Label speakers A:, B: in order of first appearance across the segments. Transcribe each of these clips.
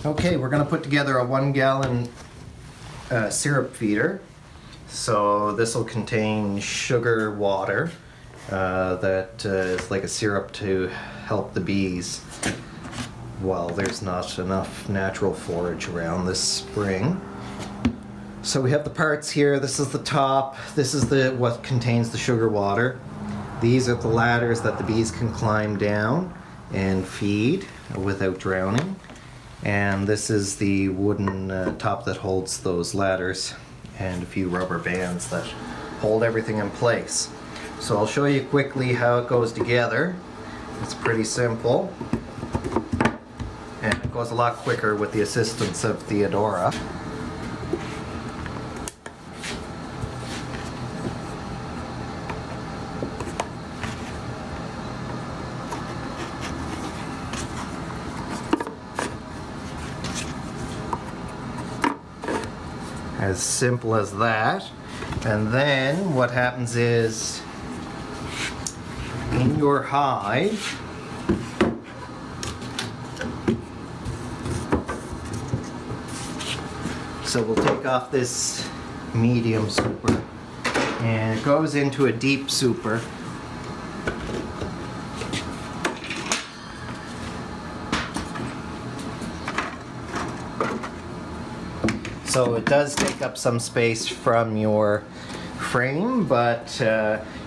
A: Okay, we're going to put together a 1 gallon syrup feeder. So this will contain sugar water that is like a syrup to help the bees while there's not enough natural forage around this spring. So we have the parts here. This is the top. This is what contains the sugar water. These are the ladders that the bees can climb down and feed without drowning. And this is the wooden top that holds those ladders, and a few rubber bands that hold everything in place. So I'll show you quickly how it goes together. It's pretty simple, and it goes a lot quicker with the assistance of Theodora. As simple as that. And then what happens is, in your hive, so we'll take off this medium super and it goes into a deep super. So it does take up some space from your frame, but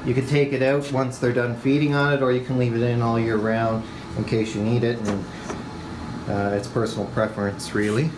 A: you can take it out once they're done feeding on it, or you can leave it in all year round in case you need it, and it's personal preference really.